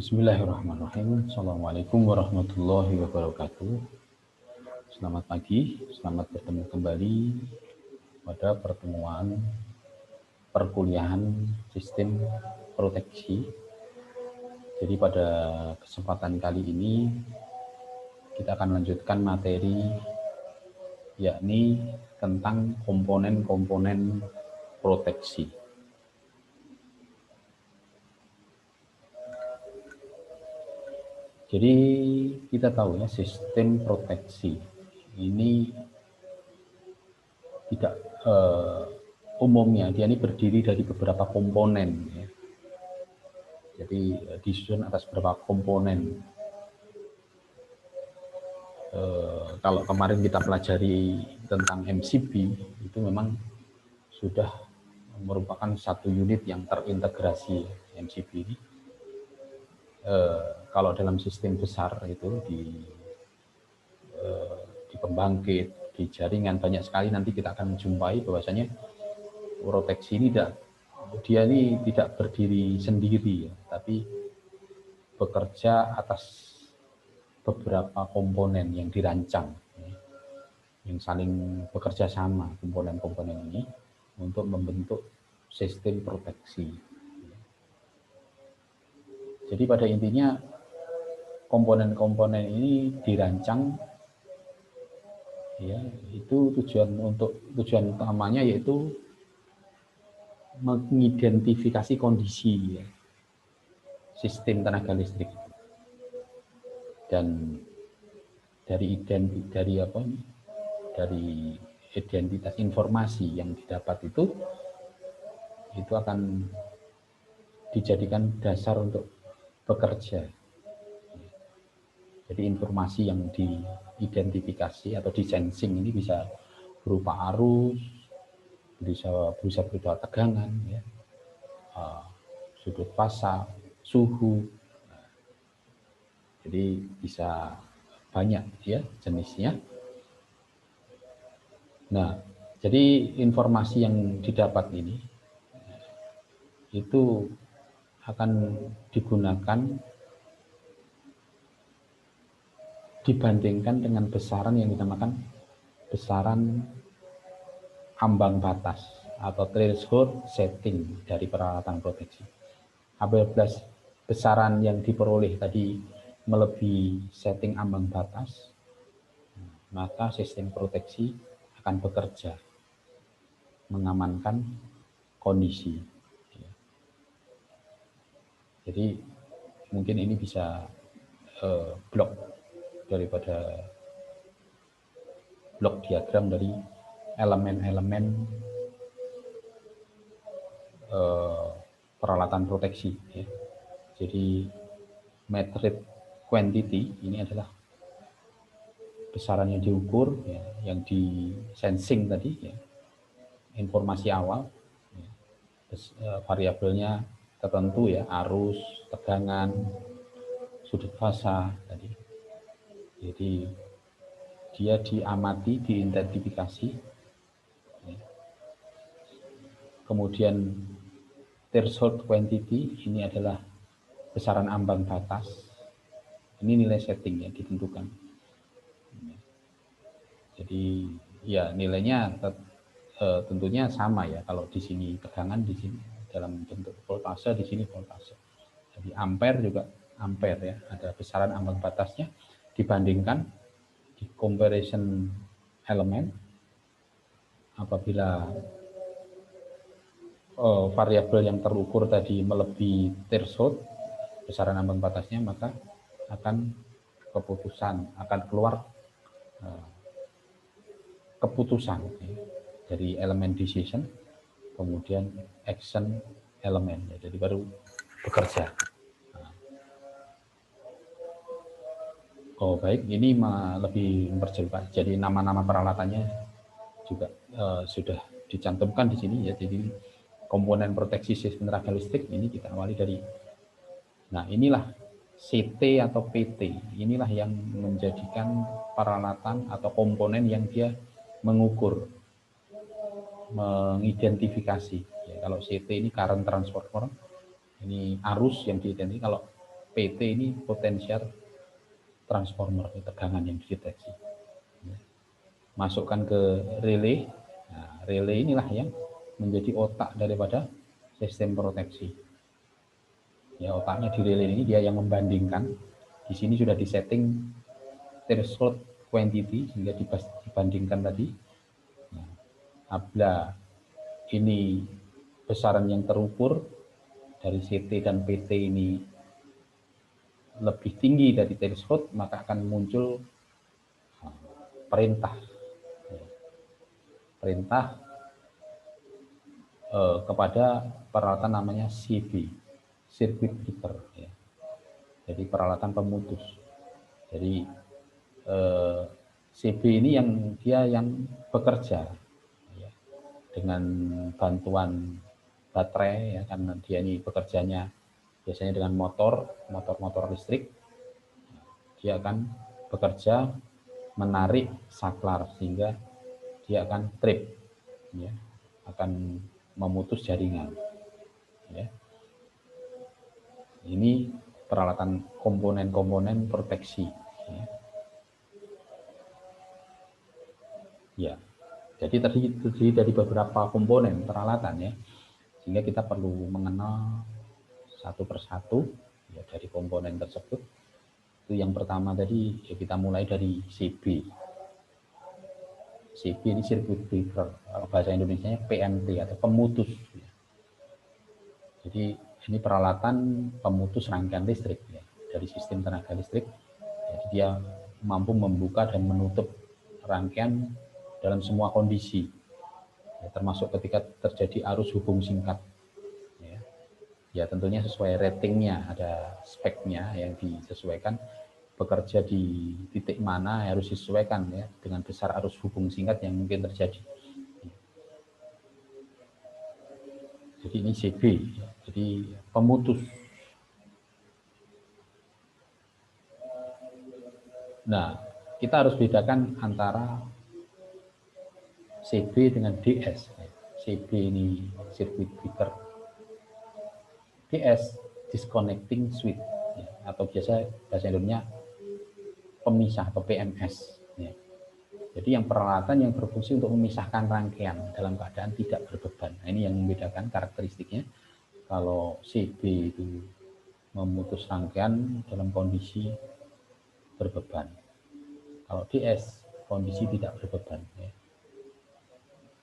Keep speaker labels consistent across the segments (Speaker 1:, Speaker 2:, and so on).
Speaker 1: Bismillahirrahmanirrahim. Assalamualaikum warahmatullahi wabarakatuh. Selamat pagi, selamat bertemu kembali pada pertemuan perkuliahan sistem proteksi. Jadi pada kesempatan kali ini kita akan lanjutkan materi yakni tentang komponen-komponen proteksi. Jadi kita tahu ya, sistem proteksi ini tidak umumnya dia ini berdiri dari beberapa komponen ya. Jadi disusun atas beberapa komponen. Kalau kemarin kita pelajari tentang MCB itu memang sudah merupakan satu unit yang terintegrasi MCB ini. Kalau dalam sistem besar itu di pembangkit, di jaringan banyak sekali nanti kita akan menjumpai bahwasanya proteksi ini dia ini tidak berdiri sendiri ya, tapi bekerja atas beberapa komponen yang dirancang ya, yang saling bekerja sama komponen-komponen ini untuk membentuk sistem proteksi. Jadi pada intinya komponen-komponen ini dirancang ya, itu tujuan utamanya yaitu mengidentifikasi kondisi ya, sistem tenaga listrik, dan dari identitas informasi yang didapat itu akan dijadikan dasar untuk bekerja. Jadi informasi yang diidentifikasi atau disensing ini bisa berupa arus, bisa berupa tegangan, ya, sudut fasa, suhu. Jadi bisa banyak ya jenisnya. Nah, jadi informasi yang didapat ini itu akan digunakan dibandingkan dengan besaran yang dinamakan besaran ambang batas atau threshold setting dari peralatan proteksi. Apabila besaran yang diperoleh tadi melebihi setting ambang batas, maka sistem proteksi akan bekerja mengamankan kondisi. Jadi mungkin ini bisa blok daripada blok diagram dari elemen-elemen peralatan proteksi ya. Jadi metric quantity ini adalah besaran yang diukur ya, yang di sensing tadi ya, informasi awal ya. Variabelnya tertentu ya, arus, tegangan, sudut fasa tadi. Jadi dia diamati, diidentifikasi ya. Kemudian threshold quantity ini adalah besaran ambang batas. Ini nilai setting ya, ditentukan. Jadi ya nilainya tentunya sama ya. Kalau di sini tegangan, di sini dalam bentuk voltase, di sini voltase. Jadi ampere juga ampere ya, ada besaran ambang batasnya dibandingkan di comparison element. Apabila variabel yang terukur tadi melebihi threshold besaran ambang batasnya, maka akan keluar keputusan ya, dari elemen decision, kemudian action elemen ya, jadi baru bekerja. Oh baik, ini lebih memperjelas. Jadi nama-nama peralatannya juga sudah dicantumkan di sini ya. Jadi komponen proteksi sistem tenaga listrik ini kita awali dari, nah inilah CT atau PT, inilah yang menjadikan peralatan atau komponen yang dia mengukur, mengidentifikasi. Ya, kalau CT ini current transformer, ini arus yang diidentifikasi. Kalau PT ini potensial transformer, tegangan yang dideteksi. Masukkan ke relay. Nah, relay inilah yang menjadi otak daripada sistem proteksi. Ya, otaknya di relay ini dia yang membandingkan. Di sini sudah disetting threshold quantity sehingga dibandingkan tadi. Nah, apabila ini besaran yang terukur dari CT dan PT ini lebih tinggi dari threshold, maka akan muncul perintah kepada peralatan namanya CB, circuit breaker. Ya. Jadi peralatan pemutus. Jadi CB ini dia yang bekerja ya, dengan bantuan baterai, ya, karena dia ini bekerjanya biasanya dengan motor listrik. Dia akan bekerja menarik saklar sehingga dia akan trip, ya, akan memutus jaringan. Ya. Ini peralatan komponen-komponen proteksi. Ya, jadi terdiri dari beberapa komponen peralatan ya, sehingga kita perlu mengenal satu persatu ya, dari komponen tersebut. Itu yang pertama tadi ya, kita mulai dari CB. CB ini circuit breaker, bahasa Indonesianya PMT atau pemutus. Ya. Jadi ini peralatan pemutus rangkaian listrik ya, dari sistem tenaga listrik. Jadi dia mampu membuka dan menutup rangkaian dalam semua kondisi, ya, termasuk ketika terjadi arus hubung singkat. Ya tentunya sesuai ratingnya, ada speknya yang disesuaikan, bekerja di titik mana harus disesuaikan ya dengan besar arus hubung singkat yang mungkin terjadi. Jadi ini CB, jadi pemutus. Nah, kita harus bedakan antara CB dengan DS. CB ini circuit breaker, DS disconnecting switch ya, atau biasa bahasa Indonesia pemisah atau PMS ya. Jadi yang peralatan yang berfungsi untuk memisahkan rangkaian dalam keadaan tidak berbeban. Nah, ini yang membedakan karakteristiknya. Kalau CB itu memutus rangkaian dalam kondisi berbeban. Kalau DS kondisi tidak berbeban ya.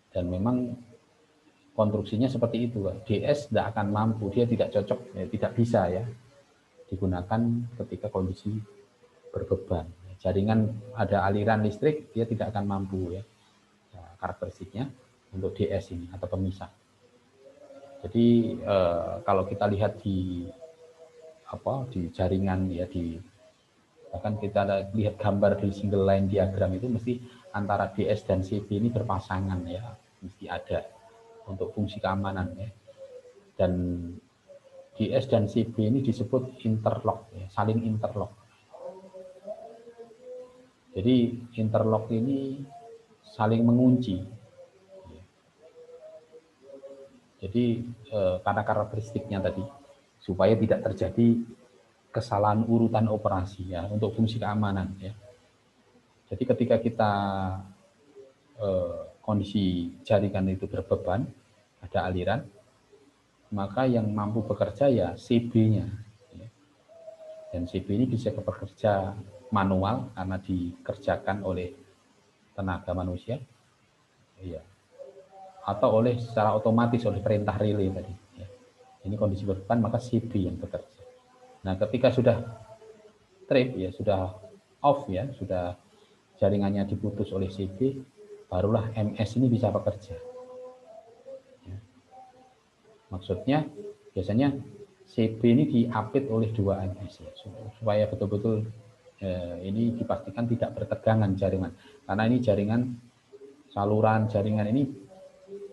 Speaker 1: Dan memang konstruksinya seperti itu. DS tidak akan mampu, dia tidak cocok, ya, tidak bisa ya digunakan ketika kondisi berbeban. Jaringan ada aliran listrik, dia tidak akan mampu ya, karakteristiknya untuk DS ini atau pemisah. Jadi kalau kita lihat di jaringan ya, bahkan kita lihat gambar di single line diagram itu mesti antara DS dan CB ini berpasangan ya, mesti ada untuk fungsi keamanan ya. Dan DS dan CB ini disebut interlock ya, saling interlock. Jadi interlock ini saling mengunci. Jadi karena karakteristiknya tadi supaya tidak terjadi kesalahan urutan operasi ya untuk fungsi keamanan ya. Jadi ketika kita kondisi jaringan itu berbeban, ada aliran, maka yang mampu bekerja ya CB-nya. Ya. Dan CB ini bisa bekerja manual karena dikerjakan oleh tenaga manusia, ya, atau oleh secara otomatis oleh perintah relay tadi. Ya. Ini kondisi berbeban maka CB yang bekerja. Nah, ketika sudah trip ya, sudah off ya, sudah jaringannya diputus oleh CB, barulah MS ini bisa bekerja. Ya. Maksudnya biasanya CB ini diapit oleh dua MS ya, supaya betul-betul ini dipastikan tidak bertegangan jaringan, karena ini jaringan saluran jaringan ini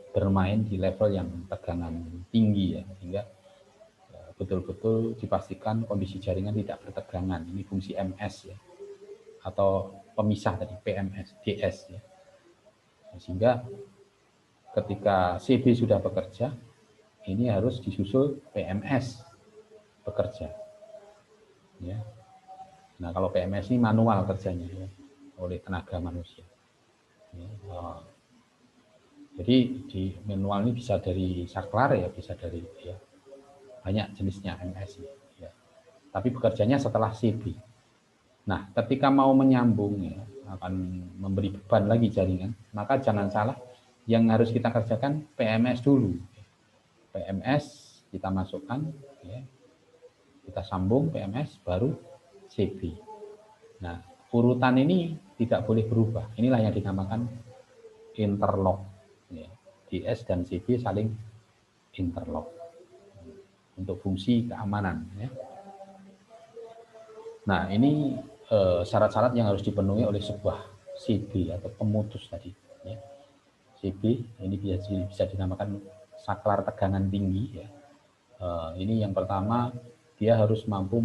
Speaker 1: bermain di level yang tegangan tinggi ya, sehingga betul-betul dipastikan kondisi jaringan tidak bertegangan. Ini fungsi MS ya, atau pemisah tadi PMS, DS ya. Sehingga ketika CB sudah bekerja, ini harus disusul PMS bekerja. Ya. Nah, kalau PMS ini manual kerjanya ya, oleh tenaga manusia. Ya. Jadi di manual ini bisa dari saklar ya, bisa dari ya, banyak jenisnya MS ya. Tapi bekerjanya setelah CB. Nah, ketika mau menyambung ya, akan memberi beban lagi jaringan, maka jangan salah, yang harus kita kerjakan PMS dulu. PMS kita masukkan, ya, kita sambung PMS, baru CB. Nah, urutan ini tidak boleh berubah. Inilah yang dinamakan interlock. Ya. DS dan CB saling interlock untuk fungsi keamanan. Ya. Nah, ini syarat-syarat yang harus dipenuhi oleh sebuah CB atau pemutus tadi. Ya. CB ini bisa dinamakan saklar tegangan tinggi. Ya. Ini yang pertama, dia harus mampu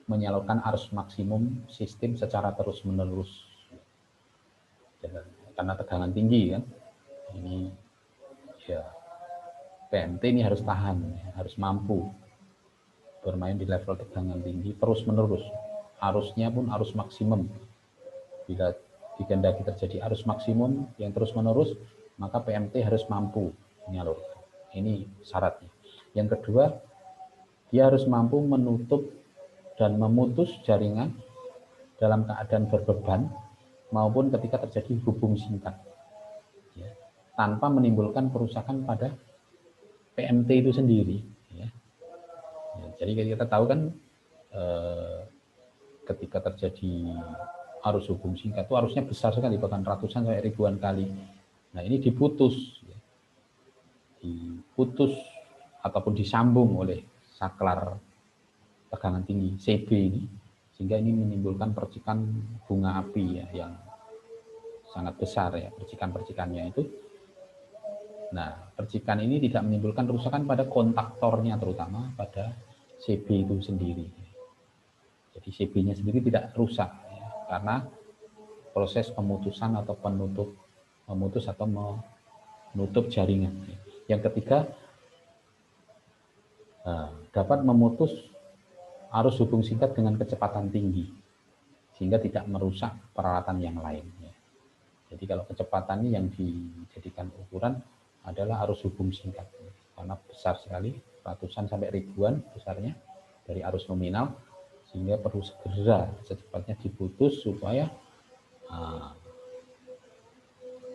Speaker 1: menyalurkan arus maksimum sistem secara terus-menerus. Karena tegangan tinggi kan, ini ya PMT ini harus tahan, harus mampu bermain di level tegangan tinggi terus-menerus. Arusnya pun arus maksimum. Bila dikehendaki terjadi arus maksimum yang terus-menerus, maka PMT harus mampu menyalurkan. Ini syaratnya. Yang kedua, dia harus mampu menutup dan memutus jaringan dalam keadaan berbeban maupun ketika terjadi hubung singkat, ya, tanpa menimbulkan kerusakan pada PMT itu sendiri. Ya. Ya, jadi kita tahu kan ketika terjadi arus hubung singkat itu arusnya besar sekali, bahkan ratusan sampai ribuan kali. Nah, ini diputus ataupun disambung oleh saklar tegangan tinggi CB ini, sehingga ini menimbulkan percikan bunga api ya, yang sangat besar ya, percikan-percikannya itu. Nah, percikan ini tidak menimbulkan kerusakan pada kontaktornya, terutama pada CB itu sendiri. Jadi CB-nya sendiri tidak rusak ya, karena proses pemutusan atau memutus atau menutup jaringan. Yang ketiga, dapat memutus arus hubung singkat dengan kecepatan tinggi sehingga tidak merusak peralatan yang lain. Jadi kalau kecepatan ini yang dijadikan ukuran adalah arus hubung singkat, karena besar sekali, ratusan sampai ribuan besarnya dari arus nominal, sehingga perlu segera secepatnya diputus supaya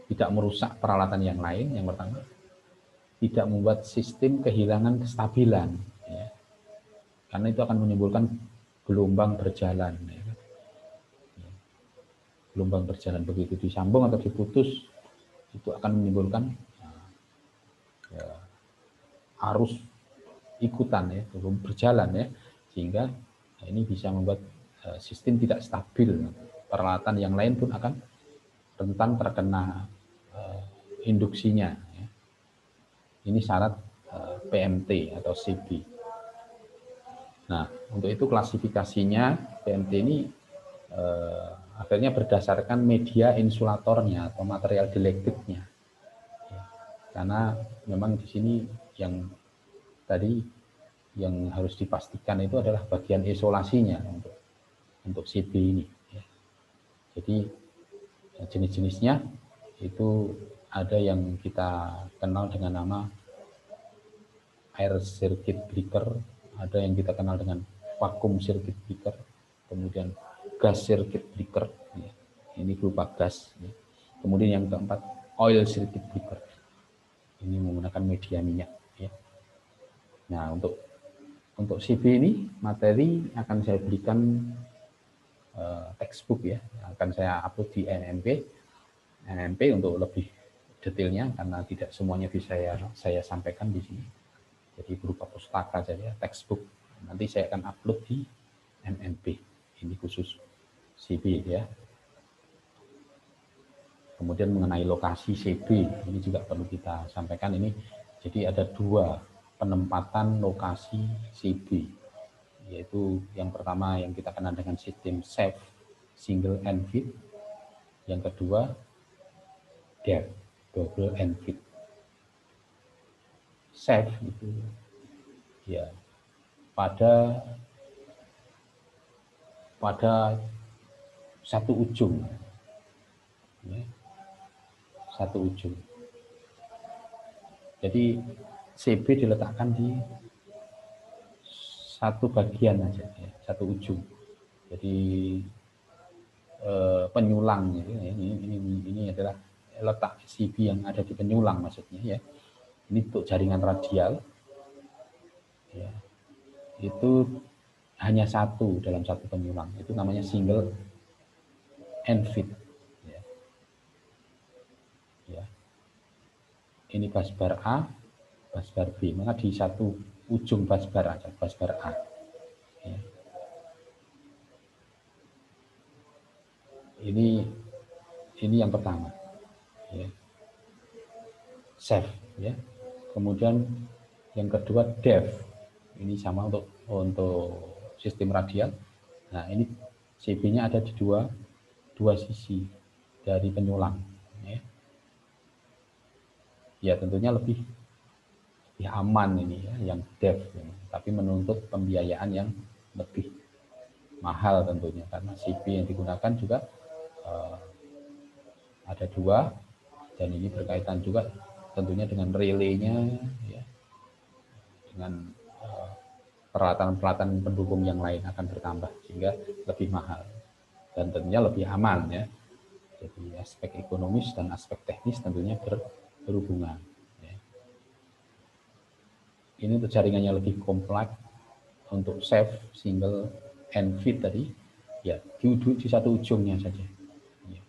Speaker 1: tidak merusak peralatan yang lain. Yang pertama, tidak membuat sistem kehilangan kestabilan, ya, karena itu akan menimbulkan gelombang berjalan. Ya. Gelombang berjalan begitu disambung atau diputus, itu akan menimbulkan ya, arus ikutan ya, berjalan ya, sehingga ini bisa membuat sistem tidak stabil. Peralatan yang lain pun akan rentan terkena induksinya. Ya. Ini syarat PMT atau CB. Nah, untuk itu klasifikasinya PMT ini akhirnya berdasarkan media insulatornya atau material dielectricnya. Ya. Karena memang di sini yang tadi yang harus dipastikan itu adalah bagian isolasinya untuk CB ini. Ya. Jadi jenis-jenisnya itu ada yang kita kenal dengan nama air circuit breaker, ada yang kita kenal dengan vacuum circuit breaker, kemudian gas circuit breaker, ya. Ini berupa gas. Ya. Kemudian yang keempat, oil circuit breaker. Ini menggunakan media minyak. Ya. Nah, untuk CB ini materi akan saya berikan textbook ya, akan saya upload di NMP untuk lebih detailnya, karena tidak semuanya bisa saya sampaikan di sini. Jadi berupa pustaka saja, textbook. Nanti saya akan upload di NMP. Ini khusus CB ya. Kemudian mengenai lokasi CB, ini juga perlu kita sampaikan. Ini jadi ada dua penempatan lokasi CB, yaitu yang pertama yang kita kenal dengan sistem safe single end feed, yang kedua DEF double end feed. Safe itu ya pada pada satu ujung, ya, satu ujung. Jadi CB diletakkan di satu bagian aja, ya, satu ujung. Jadi penyulang, ya, ini adalah letak CB yang ada di penyulang maksudnya, ya. Ini untuk jaringan radial, ya, itu hanya satu dalam satu penyulang, itu namanya single end feed, ya. Ya. Ini busbar A, busbar B, maka di satu ujung busbar aja, busbar A, ya. Ini yang pertama, ya. Safe, ya. Kemudian yang kedua def, ini sama untuk sistem radial. Nah, ini CB-nya ada di dua sisi dari penyulang, ya. Ya tentunya lebih aman ini, ya, yang def, ya. Tapi menuntut pembiayaan yang lebih mahal tentunya, karena CB yang digunakan juga ada dua, dan ini berkaitan juga tentunya dengan relaynya, ya, dengan peralatan-peralatan pendukung yang lain akan bertambah sehingga lebih mahal dan tentunya lebih aman, ya. Jadi aspek ekonomis dan aspek teknis tentunya berhubungan, ya. Ini untuk jaringannya lebih kompleks, untuk safe single end feed tadi, ya, di satu ujungnya saja, ya.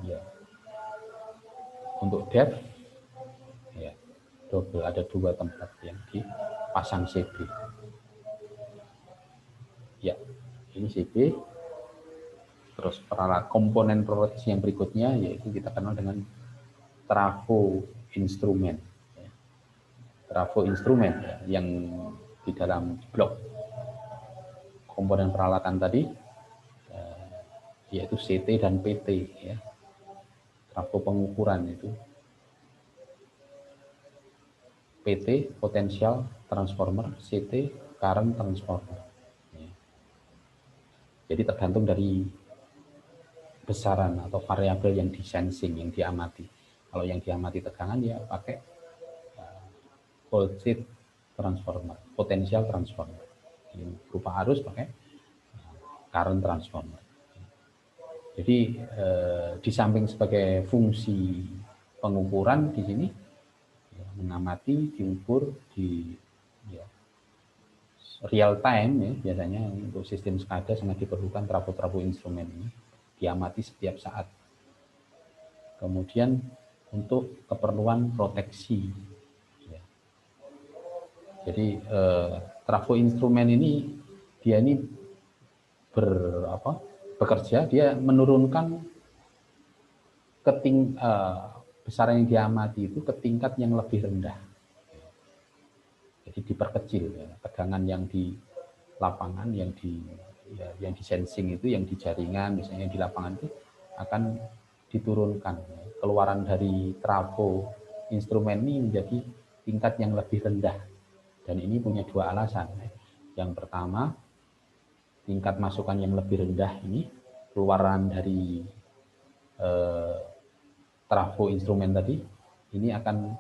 Speaker 1: Ya. Untuk depth, ya, double, ada dua tempat yang dipasang CB. Ya, ini CB. Terus komponen proteksi yang berikutnya yaitu kita kenal dengan trafo instrumen. Ya. Trafo instrumen, ya, yang di dalam blok komponen peralatan tadi, yaitu CT dan PT, ya. Trafo pengukuran itu PT potential transformer, CT current transformer, ya. Jadi tergantung dari besaran atau variabel yang disensing, yang diamati. Kalau yang diamati tegangan, ya pakai voltage transformer, potensial transformer. Yang berupa arus pakai current transformer. Jadi di samping sebagai fungsi pengukuran di sini, ya, mengamati, diukur di, ya, real time, ya, biasanya untuk sistem SCADA sangat diperlukan trafo-trafo instrumen ini diamati setiap saat. Kemudian untuk keperluan proteksi, ya. Jadi trafo instrumen ini dia ini bekerja, dia menurunkan besaran yang diamati itu ke tingkat yang lebih rendah. Jadi diperkecil, ya, tegangan yang di lapangan, yang di sensing itu, yang di jaringan misalnya di lapangan itu akan diturunkan. Keluaran dari trafo instrumen ini menjadi tingkat yang lebih rendah, dan ini punya dua alasan. Yang pertama, tingkat masukan yang lebih rendah ini, keluaran dari trafo instrumen tadi ini akan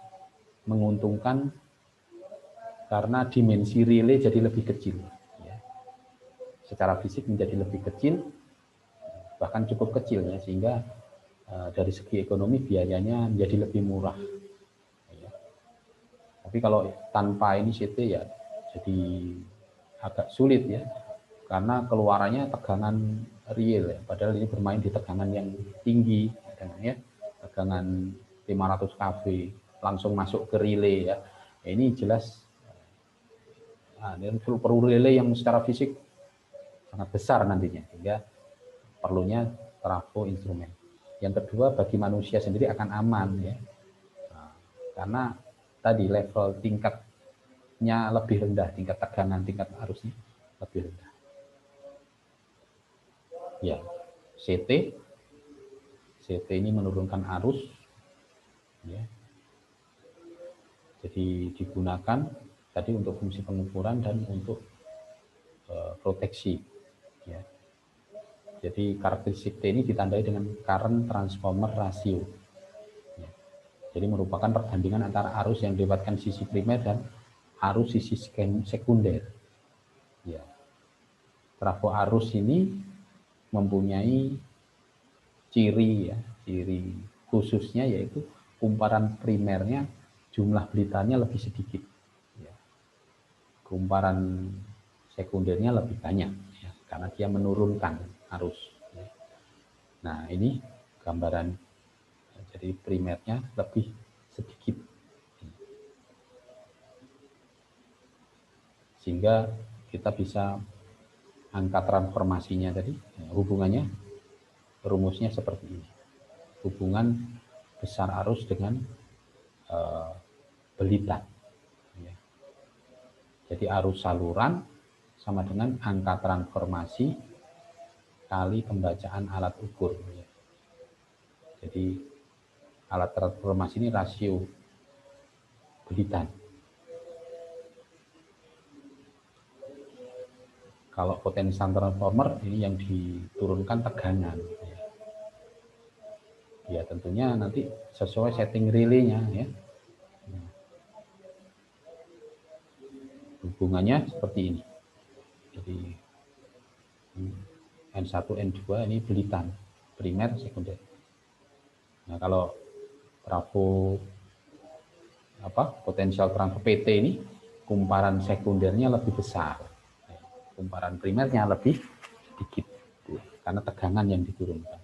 Speaker 1: menguntungkan karena dimensi relay jadi lebih kecil, ya. Secara fisik menjadi lebih kecil, bahkan cukup kecil, ya, sehingga dari segi ekonomi biayanya menjadi lebih murah, ya. Tapi kalau tanpa ini CT, ya jadi agak sulit, ya, karena keluarannya tegangan real, ya. Padahal ini bermain di tegangan yang tinggi, ya, tegangan 500 kV langsung masuk ke relay, ya. Ini jelas ini perlu relay yang secara fisik sangat besar nantinya, sehingga perlunya trafo instrumen. Yang kedua, bagi manusia sendiri akan aman, ya. Nah, karena tadi level tingkatnya lebih rendah, tingkat tegangan, tingkat arusnya lebih rendah. Ya, CT ini menurunkan arus, ya. Jadi digunakan tadi untuk fungsi pengukuran dan untuk proteksi. Ya. Jadi karakteristik T ini ditandai dengan current transformer ratio. Ya. Jadi merupakan perbandingan antara arus yang dilewatkan sisi primer dan arus sisi sekunder. Ya. Trafo arus ini mempunyai ciri khususnya yaitu kumparan primernya jumlah belitannya lebih sedikit. Ya. Kumparan sekundernya lebih banyak ya, karena dia menurunkan arus. Ya. Nah ini gambaran, jadi primernya lebih sedikit, sehingga kita bisa angka transformasinya tadi, ya, hubungannya, rumusnya seperti ini. Hubungan besar arus dengan belitan. Ya. Jadi arus saluran sama dengan angka transformasi kali pembacaan alat ukur. Ya. Jadi alat transformasi ini rasio belitan. Kalau potensial transformer ini yang diturunkan tegangan. Ya tentunya nanti sesuai setting relay-nya ya. Hubungannya seperti ini. Jadi N1, N2 ini belitan, primer, sekunder. Nah, kalau trafo potensial transfer PT ini kumparan sekundernya lebih besar. Kumparan primernya lebih sedikit karena tegangan yang diturunkan.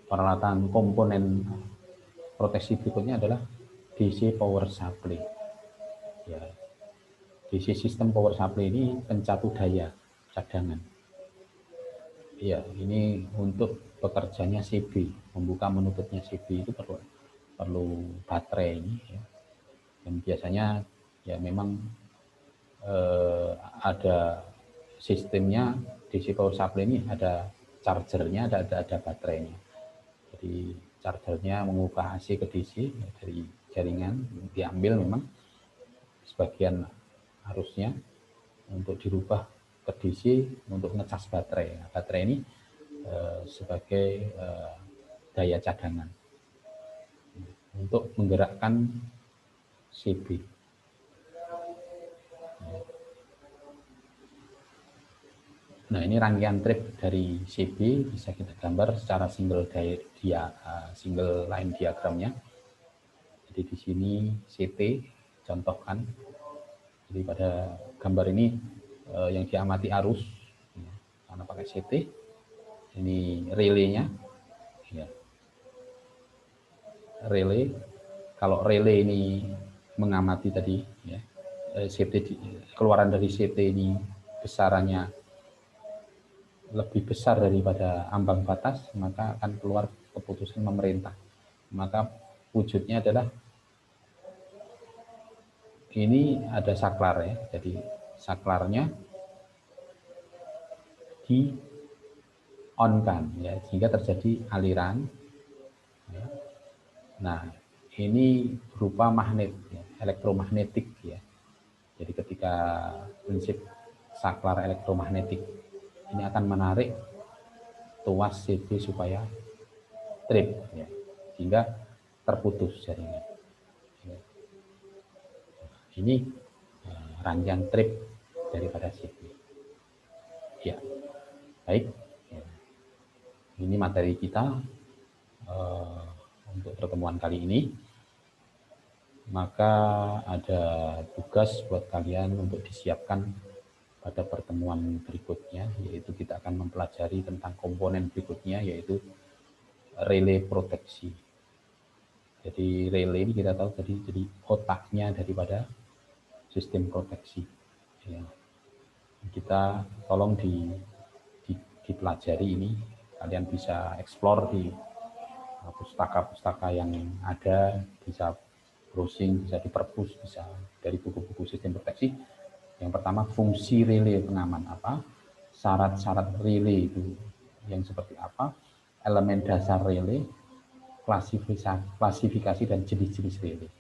Speaker 1: Peralatan komponen proteksi berikutnya adalah DC power supply. Ya, DC sistem power supply ini pencatu daya cadangan. Ya, ini untuk bekerjanya CB, membuka menutupnya CB itu perlu baterai ini. Ya. Dan biasanya ya memang ada sistemnya DC power supply ini ada chargernya, ada baterainya. Jadi chargernya mengubah AC ke DC ya, dari jaringan diambil memang sebagian arusnya untuk dirubah ke DC untuk ngecas baterai. Nah, baterai ini sebagai daya cadangan untuk menggerakkan CB. Nah ini rangkaian trip dari CB bisa kita gambar secara single line diagramnya. Jadi di sini CT contohkan. Jadi pada gambar ini yang diamati arus ya, karena pakai CT. Ini relay-nya. Ya. Relay. Kalau relay ini mengamati tadi ya, CT keluaran dari CT ini besarannya lebih besar daripada ambang batas, maka akan keluar keputusan pemerintah. Maka wujudnya adalah ini ada saklar ya, jadi saklarnya di on-kan ya, sehingga terjadi aliran. Ya. Nah, ini berupa magnet, ya, elektromagnetik ya. Jadi ketika prinsip saklar elektromagnetik ini akan menarik tuas CB supaya trip ya, sehingga terputus jaringan. Ya. Ini rangkaian trip daripada CB. Ya, baik. Ya. Ini materi kita untuk pertemuan kali ini. Maka ada tugas buat kalian untuk disiapkan pada pertemuan berikutnya, yaitu kita akan mempelajari tentang komponen berikutnya, yaitu relay proteksi. Jadi relay ini kita tahu tadi jadi otaknya daripada sistem proteksi. Ya. Kita tolong dipelajari ini, kalian bisa explore di pustaka-pustaka yang ada, bisa browsing, bisa di perpus, bisa dari buku-buku sistem proteksi. Yang pertama, fungsi relay pengaman apa, syarat-syarat relay itu yang seperti apa, elemen dasar relay, klasifikasi dan jenis-jenis relay.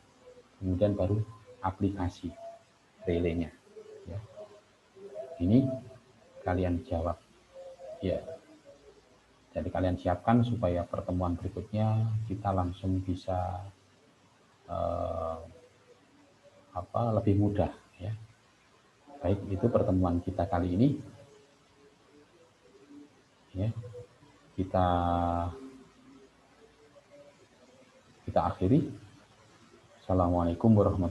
Speaker 1: Kemudian baru aplikasi. relenya. Ya. Ini kalian jawab. Ya. Jadi kalian siapkan supaya pertemuan berikutnya kita langsung bisa lebih mudah. Ya. Baik, itu pertemuan kita kali ini. Ya. Kita akhiri. Assalamualaikum warahmatullahi wabarakatuh.